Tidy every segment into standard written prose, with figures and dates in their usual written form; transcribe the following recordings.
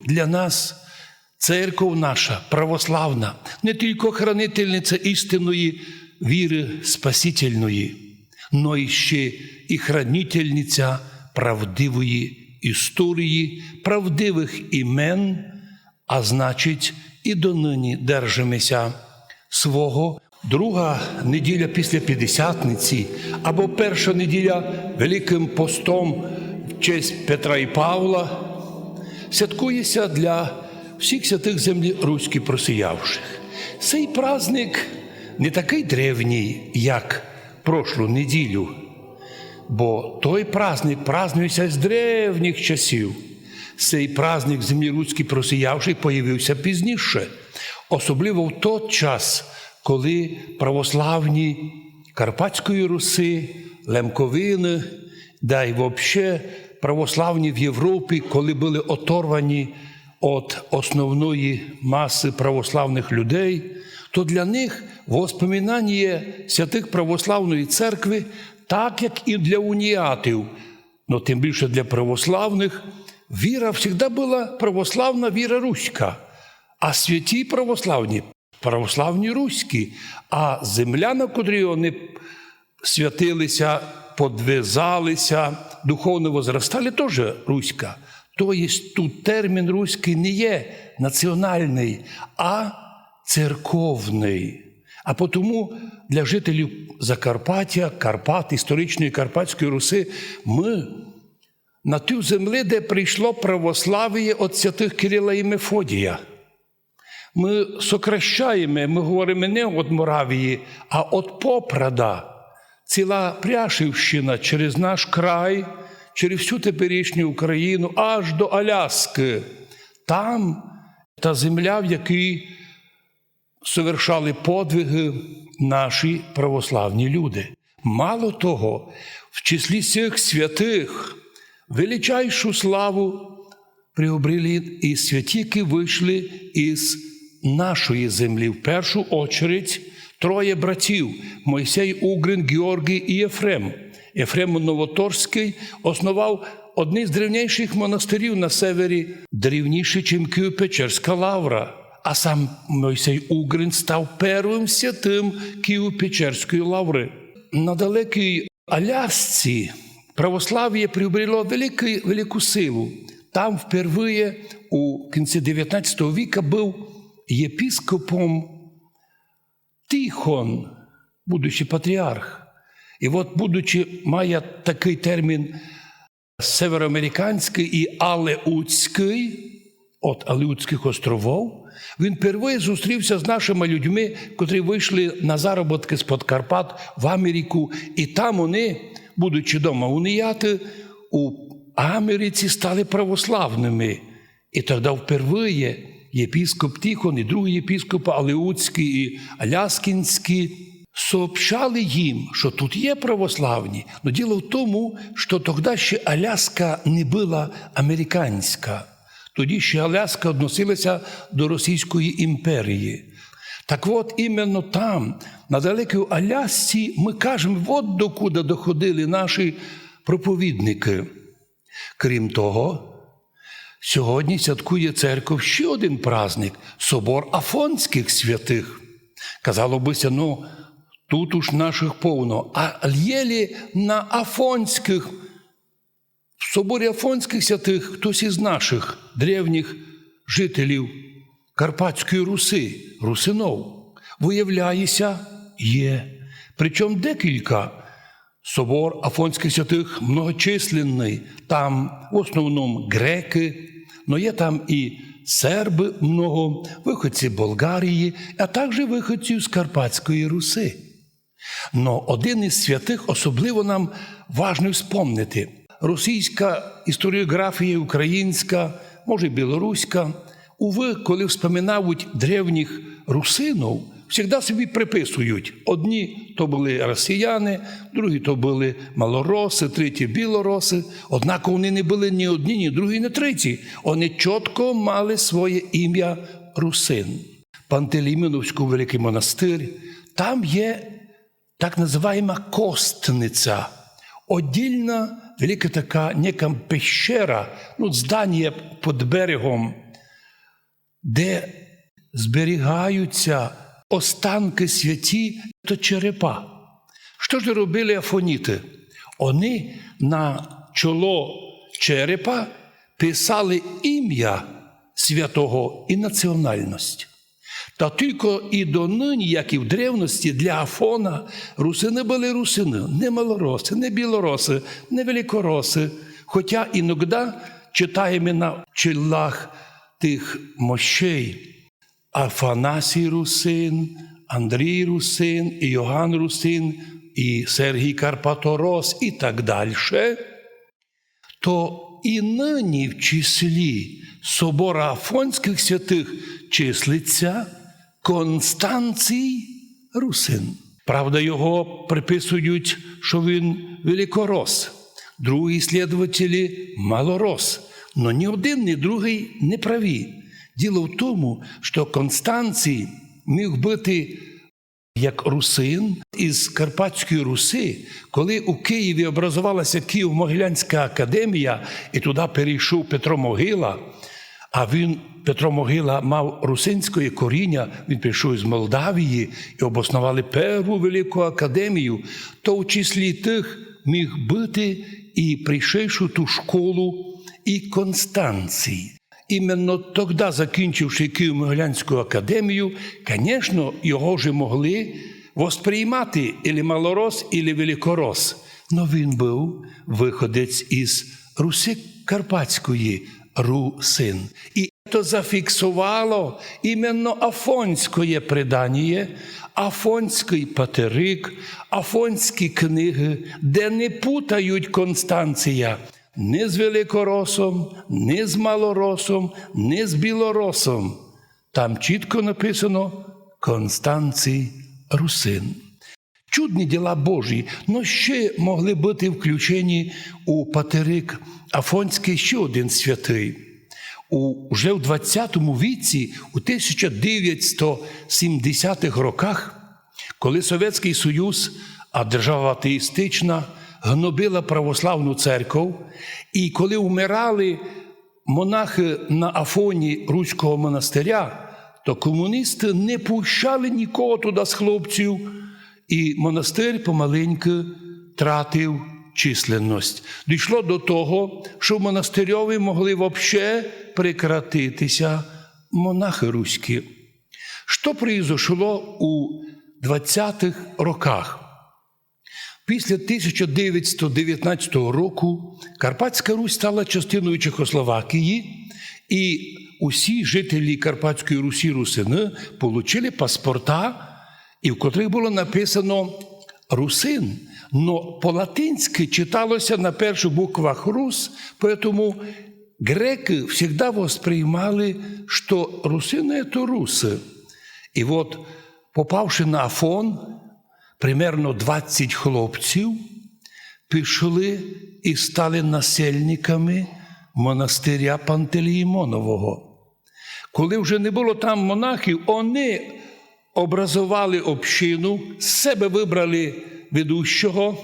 Для нас церква наша, православна, не тільки хранительниця істинної віри спасительної, но і ще і хранительниця правдивої історії, правдивих імен, а значить, і донині держимося свого. Друга неділя після П'ятдесятниці або перша неділя Великим постом в честь Петра і Павла святкується для всіх святих землі руські просіявших. Цей праздник не такий древній, як прошлу неділю, бо той праздник празднується з древніх часів. Цей праздник землі руські просіявших появився пізніше, особливо в той час, коли православні Карпатської Руси, Лемковини, да й взагалі православні в Європі, коли були оторвані від основної маси православних людей, то для них воспоминання святих православної церкви, так як і для уніатів, но тим більше для православних, віра завжди була православна віра руська, а святі православні руські, а земля, на котрій вони святилися, подвизалися, духовно возростали, теж руська. Тобто тут термін руський не є національний, а церковний. А тому для жителів Закарпаття, Карпат, історичної Карпатської Руси, ми на ту землю, де прийшло православ'я від святих Кирила і Мефодія. Ми сокращаємо, ми говоримо не від Моравії, а від Попрада. Ціла Пряшівщина через наш край, через всю теперішню Україну, аж до Аляски. Там та земля, в якій совершали подвиги наші православні люди. Мало того, в числі цих святих величайшу славу приобрели і святі, які вийшли із нашої землі. В першу очередь троє братів – Мойсей, Угрин, Георгій і Єфрем. Єфрем Новоторський основав один з древніших монастирів на севері, древніший, чим Києво-Печерська лавра. А сам Мойсей Угрин став першим святим Києво-Печерської лаври. На далекій Алясці православ'я приобрело велику силу. Там вперше у кінці 19 віка був єпископом Тихон, будучи патріарх. І от, будучи, має такий термін североамериканський і алеутський, від Алеутських островів, він вперше зустрівся з нашими людьми, котрі вийшли на заробітки з-під Карпат в Америку. І там вони, будучи вдома уніяти, у Америці стали православними. І тоді вперше єпископ Тихон і другий єпископ Алеутський і Аляскінський сообщали їм, що тут є православні. Но діло в тому, що тоді ще Аляска не була американська. Тоді ще Аляска відносилася до Російської імперії. Так от, іменно там, на далекій Алясці, ми кажемо, от докуди доходили наші проповідники. Крім того, сьогодні святкує церква ще один праздник – Собор Афонських святих. Казало бися, тут уж наших повно, а єлі на Афонських, в соборі Афонських святих хтось із наших древніх жителів Карпатської Руси, русинов, виявляється, є. Причому декілька. Собор Афонських святих многочисленний, там в основному греки, але є там і серби много, виходці Болгарії, а також виходці з Карпатської Руси. Но один із святих особливо нам важливо вспомнити. Російська історіографія, українська, може і білоруська, уви, коли вспоминають древніх русинів, завжди собі приписують. Одні то були росіяни, другі то були малороси, треті білороси. Однак вони не були ні одні, ні другі, ні треті. Вони чітко мали своє ім'я русин. Пантелеймоновський великий монастир, там є так називаємо костниця. Отдільна велика така нека пещера, здання під берегом, де зберігаються останки святі та черепа. Що ж робили афоніти? Вони на чоло черепа писали ім'я святого і національність. Та тільки і донині, як і в древності, для Афона русини були русини, не малороси, не білороси, не великороси. Хоча іноді читаємо на чолах тих мощей Афанасій Русин, Андрій Русин, і Йоганн Русин, і Сергій Карпаторос і так далі, то і нині в числі собора Афонських святих числиться Констанцій Русин. Правда, його приписують, що він великорос, другі слідователі – малорос. Но ні один, ні другий не праві. Діло в тому, що Констанцій міг бути як русин із Карпатської Руси, коли у Києві образувалася Києво-Могилянська академія, і туди перейшов Петро Могила, а Петро Могила мав русинське коріння, він прийшов з Молдавії і обоснували першу велику академію, то в числі тих міг бути і прийшовши ту школу і Констанцій. Іменно тоді, закінчивши Києво-Могилянську академію, звісно, його вже могли восприймати ілі малорос, ілі великорос. Но він був виходець із Руси Карпатської, русин. І це зафіксувало іменно афонське предання, афонський патерик, афонські книги, де не путають Констанція ні з великоросом, ні з малоросом, ні з білоросом. Там чітко написано Констанцій Русин. Чудні діла Божі, но ще могли бути включені у патерик Афонський ще один святий. Уже в 20 віці, у 1970-х роках, коли Совєтський Союз, а держава атеїстична, гнобила православну церкву, і коли вмирали монахи на Афоні Руського монастиря, то комуністи не пущали нікого туди з хлопців, і монастир помаленьку тратив численність. Дійшло до того, що в монастирьові могли взагалі прекратитися монахи руські. Що произошло у 20-х роках? Після 1919 року Карпатська Русь стала частиною Чехословакії, і усі жителі Карпатської Русі, русини, отримали паспорта, і в котрих було написано «Русин». Но по-латинськи читалося на перших буквах «Рус», тому греки завжди восприймали, що русини – це руси. І от, попавши на Афон, примерно 20 хлопців пішли і стали насельниками монастиря Пантелеймонового. Коли вже не було там монахів, вони образували общину, з себе вибрали ведущого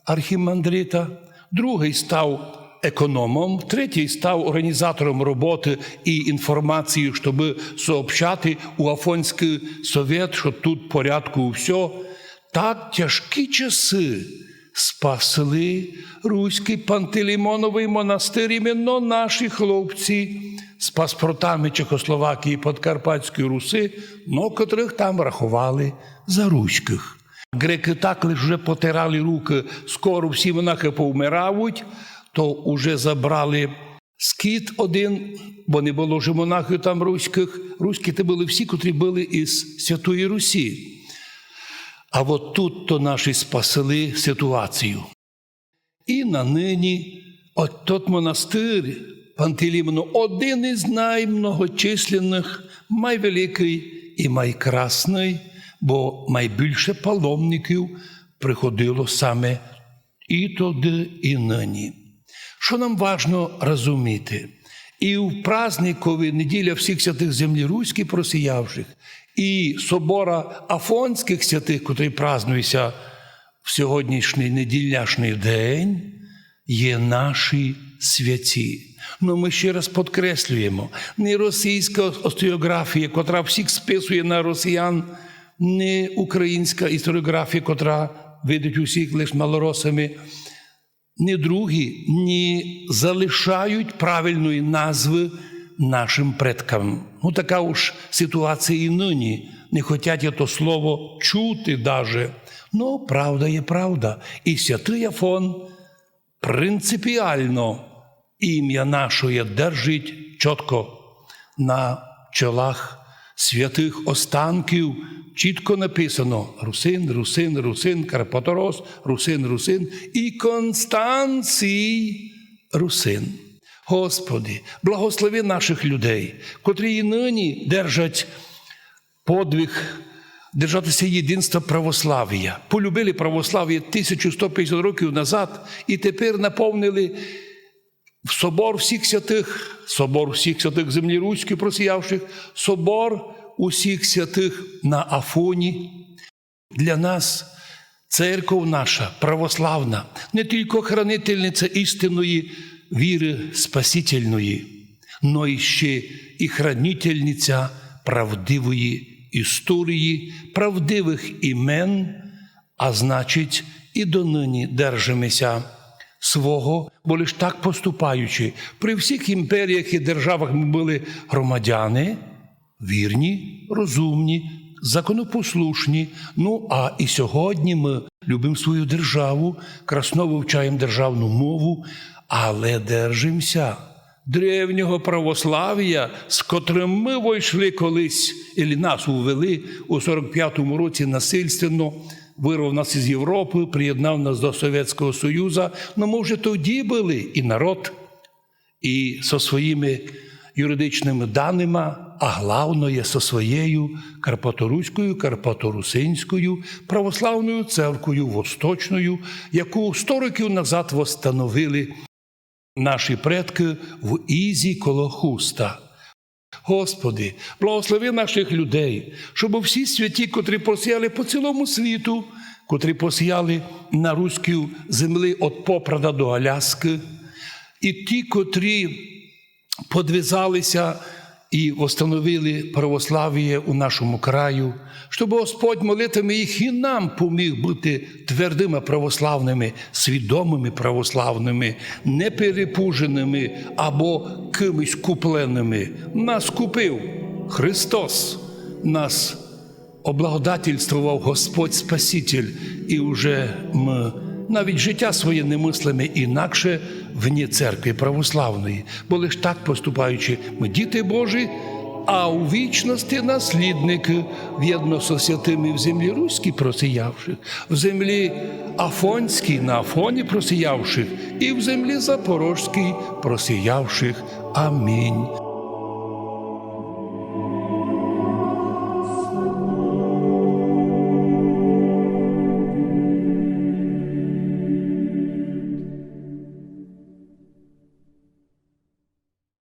архімандрита, другий став економом, третій став організатором роботи і інформації, щоб сообщати у Афонський совет, що тут порядку у все. Так тяжкі часи спасли Руський Пантелеймоновий монастир, іменно наші хлопці з паспортами Чехословакії, Подкарпатської Руси, но котрих там рахували за руських. Греки так лише вже потирали руки, скоро всі монахи повмирають, то вже забрали скіт один, бо не було вже монахів там руських. Руські це були всі, котрі були із Святої Русі. А от тут то наші спасли ситуацію. І на нині от тот монастир Пантелеймонов один із наймногочисленних, найвеликий і найкрасний, бо найбільше паломників приходило саме і тоді, і нині. Що нам важливо розуміти? І в праздникові неділя всіх святих землі руській просіявших, і собора Афонських святих, котрий празднується в сьогоднішній неділяшний день, є наші святі. Ну, ми ще раз підкреслюємо, не російська історіографія, котра всіх списує на росіян, не українська історіографія, котра видить усіх лише малоросами, не другі не залишають правильної назви нашим предкам. Ну, така уж ситуація і нині. Не хочуть то слово чути даже. Ну, правда є правда. І святий Афон принципіально ім'я наше держить чітко на чолах святих останків. Чітко написано Русин, Русин, Русин, Карпаторос, Русин, Русин і Констанцій Русин. Господи, благослови наших людей, котрі і нині держать подвиг держатися єдинства православ'я. Полюбили православ'я 1150 років назад і тепер наповнили собор всіх святих землі руської просіявших, собор усіх святих на Афоні. Для нас церква наша православна не тільки хранительниця істинної віри спасительної, но і ще і хранительниця правдивої історії, правдивих імен, а значить і донині держимося свого, бо лиш так поступаючи. При всіх імперіях і державах ми були громадяни, вірні, розумні, законопослушні. Ну, а і сьогодні ми любимо свою державу, красно вивчаємо державну мову, але держимося древнього православ'я, з котрим ми войшли колись, і нас увели у 45-му році насильственно, вирвав нас із Європи, приєднав нас до Совєтського Союзу. Ну, ми вже тоді були і народ, і зі своїми юридичними даними, а головне, зі своєю Карпаторуською, Карпаторусинською православною церквою Восточною, яку 100 років назад восстановили наші предки в Ізі коло Хуста. Господи, благослови наших людей, щоб всі святі, котрі посіяли по цілому світу, котрі посіяли на руській землі від Попрада до Аляски, і ті, котрі подвизалися і встановили православ'я у нашому краю, щоб Господь молитвами їх і нам поміг бути твердими православними, свідомими православними, не перепуженими або кимось купленими. Нас купив Христос, нас облагодательствував Господь Спаситель, і вже ми навіть життя своє не мислимо інакше вні церкви православної, бо лиш так поступаючи, ми діти Божі, а у вічності наслідники, в'єдно со святими в землі руській просіявших, в землі Афонській на Афоні просіявших і в землі Запорожській просіявших. Амінь.